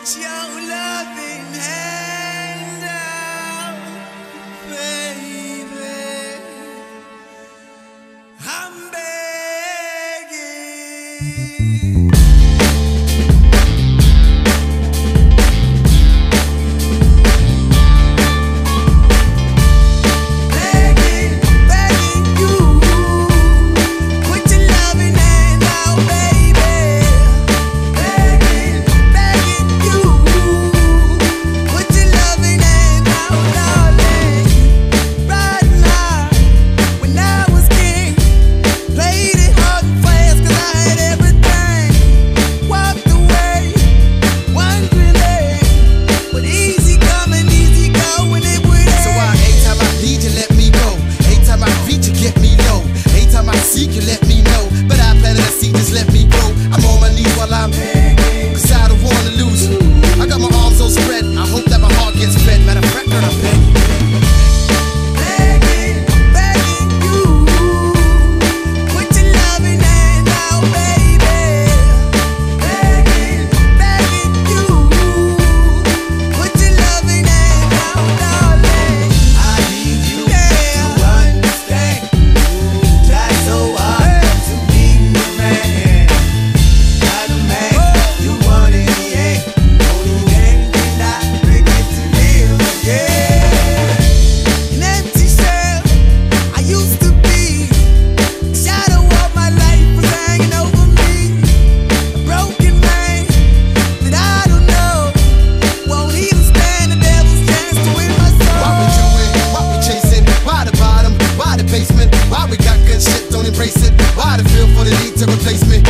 Put your loving hand out, baby. I'm begging. You let me know, but I planted a seed, just let me grow. I'm on my knees while I'm begging, cause I don't wanna lose you. I got my arms all spread, I hope that my heart gets fed. Matter of fact, girl, I'm begging. Why we got good shit, don't embrace it? Why the feel for the need to replace me?